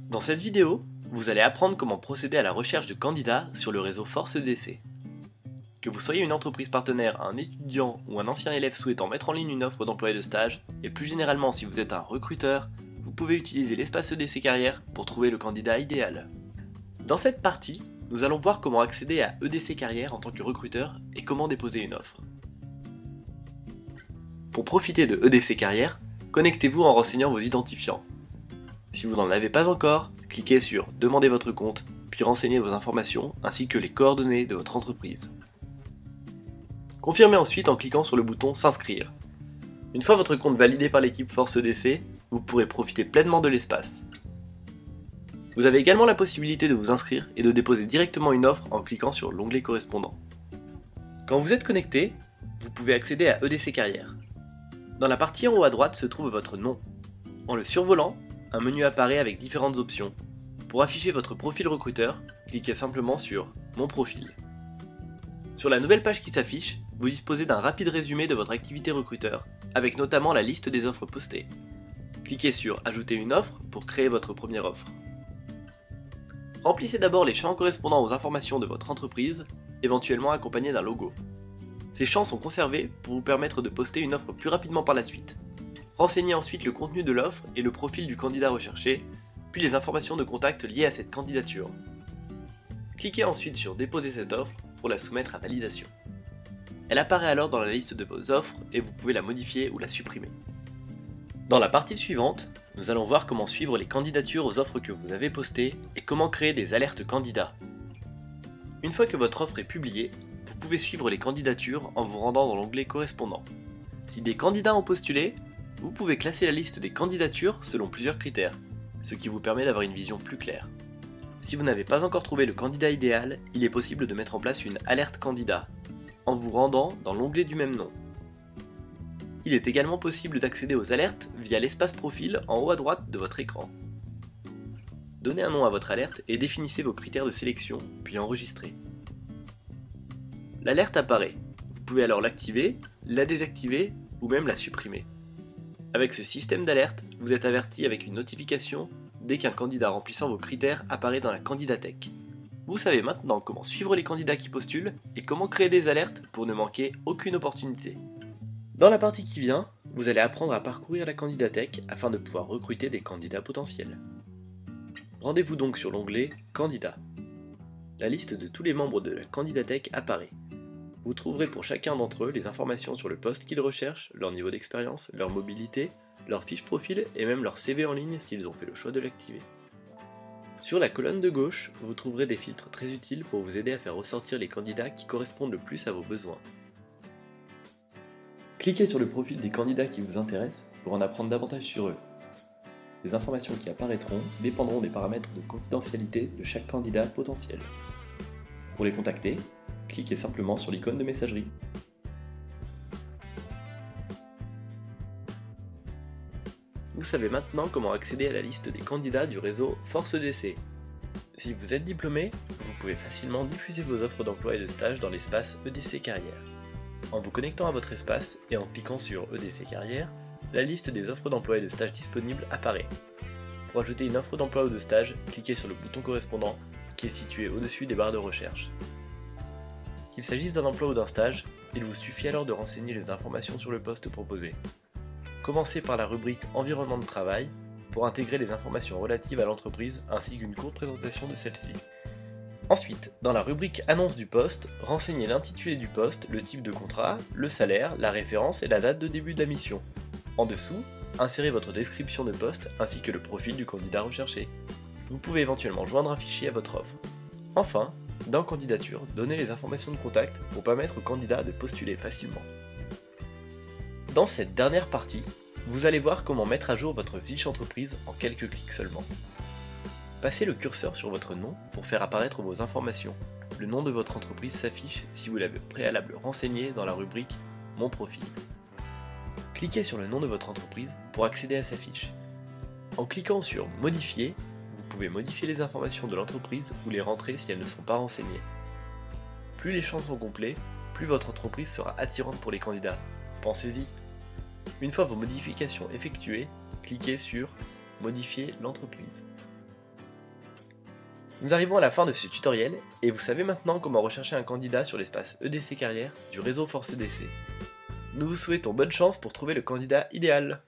Dans cette vidéo, vous allez apprendre comment procéder à la recherche de candidats sur le réseau Force EDC. Que vous soyez une entreprise partenaire, un étudiant ou un ancien élève souhaitant mettre en ligne une offre d'emploi et de stage, et plus généralement si vous êtes un recruteur, vous pouvez utiliser l'espace EDC Carrière pour trouver le candidat idéal. Dans cette partie, nous allons voir comment accéder à EDC Carrière en tant que recruteur et comment déposer une offre. Pour profiter de EDC Carrière, connectez-vous en renseignant vos identifiants. Si vous n'en avez pas encore, cliquez sur « Demandez votre compte », puis renseignez vos informations ainsi que les coordonnées de votre entreprise. Confirmez ensuite en cliquant sur le bouton « S'inscrire ». Une fois votre compte validé par l'équipe Force EDC, vous pourrez profiter pleinement de l'espace. Vous avez également la possibilité de vous inscrire et de déposer directement une offre en cliquant sur l'onglet correspondant. Quand vous êtes connecté, vous pouvez accéder à EDC Carrière. Dans la partie en haut à droite se trouve votre nom. En le survolant, un menu apparaît avec différentes options. Pour afficher votre profil recruteur, cliquez simplement sur « Mon profil ». Sur la nouvelle page qui s'affiche, vous disposez d'un rapide résumé de votre activité recruteur, avec notamment la liste des offres postées. Cliquez sur « Ajouter une offre » pour créer votre première offre. Remplissez d'abord les champs correspondant aux informations de votre entreprise, éventuellement accompagnés d'un logo. Ces champs sont conservés pour vous permettre de poster une offre plus rapidement par la suite. Renseignez ensuite le contenu de l'offre et le profil du candidat recherché, puis les informations de contact liées à cette candidature. Cliquez ensuite sur « Déposer cette offre » pour la soumettre à validation. Elle apparaît alors dans la liste de vos offres et vous pouvez la modifier ou la supprimer. Dans la partie suivante, nous allons voir comment suivre les candidatures aux offres que vous avez postées et comment créer des alertes candidats. Une fois que votre offre est publiée, vous pouvez suivre les candidatures en vous rendant dans l'onglet correspondant. Si des candidats ont postulé, vous pouvez classer la liste des candidatures selon plusieurs critères, ce qui vous permet d'avoir une vision plus claire. Si vous n'avez pas encore trouvé le candidat idéal, il est possible de mettre en place une alerte candidat, en vous rendant dans l'onglet du même nom. Il est également possible d'accéder aux alertes via l'espace profil en haut à droite de votre écran. Donnez un nom à votre alerte et définissez vos critères de sélection, puis enregistrez. L'alerte apparaît. Vous pouvez alors l'activer, la désactiver ou même la supprimer. Avec ce système d'alerte, vous êtes averti avec une notification dès qu'un candidat remplissant vos critères apparaît dans la candidathèque. Vous savez maintenant comment suivre les candidats qui postulent et comment créer des alertes pour ne manquer aucune opportunité. Dans la partie qui vient, vous allez apprendre à parcourir la candidathèque afin de pouvoir recruter des candidats potentiels. Rendez-vous donc sur l'onglet « Candidats ». La liste de tous les membres de la candidathèque apparaît. Vous trouverez pour chacun d'entre eux les informations sur le poste qu'ils recherchent, leur niveau d'expérience, leur mobilité, leur fiche profil et même leur CV en ligne s'ils ont fait le choix de l'activer. Sur la colonne de gauche, vous trouverez des filtres très utiles pour vous aider à faire ressortir les candidats qui correspondent le plus à vos besoins. Cliquez sur le profil des candidats qui vous intéressent pour en apprendre davantage sur eux. Les informations qui apparaîtront dépendront des paramètres de confidentialité de chaque candidat potentiel. Pour les contacter, cliquez simplement sur l'icône de messagerie. Vous savez maintenant comment accéder à la liste des candidats du réseau Force EDC. Si vous êtes diplômé, vous pouvez facilement diffuser vos offres d'emploi et de stage dans l'espace EDC Carrière. En vous connectant à votre espace et en cliquant sur EDC Carrière, la liste des offres d'emploi et de stage disponibles apparaît. Pour ajouter une offre d'emploi ou de stage, cliquez sur le bouton correspondant qui est situé au-dessus des barres de recherche. Qu'il s'agisse d'un emploi ou d'un stage, il vous suffit alors de renseigner les informations sur le poste proposé. Commencez par la rubrique Environnement de travail pour intégrer les informations relatives à l'entreprise ainsi qu'une courte présentation de celle-ci. Ensuite, dans la rubrique Annonce du poste, renseignez l'intitulé du poste, le type de contrat, le salaire, la référence et la date de début de la mission. En dessous, insérez votre description de poste ainsi que le profil du candidat recherché. Vous pouvez éventuellement joindre un fichier à votre offre. Enfin, dans Candidature, donnez les informations de contact pour permettre au candidat de postuler facilement. Dans cette dernière partie, vous allez voir comment mettre à jour votre fiche entreprise en quelques clics seulement. Passez le curseur sur votre nom pour faire apparaître vos informations. Le nom de votre entreprise s'affiche si vous l'avez préalable renseigné dans la rubrique « Mon profil ». Cliquez sur le nom de votre entreprise pour accéder à sa fiche. En cliquant sur « Modifier », vous pouvez modifier les informations de l'entreprise ou les rentrer si elles ne sont pas renseignées. Plus les champs sont complets, plus votre entreprise sera attirante pour les candidats. Pensez-y. Une fois vos modifications effectuées, cliquez sur « Modifier l'entreprise ». Nous arrivons à la fin de ce tutoriel, et vous savez maintenant comment rechercher un candidat sur l'espace EDC Carrière du réseau Force EDC. Nous vous souhaitons bonne chance pour trouver le candidat idéal.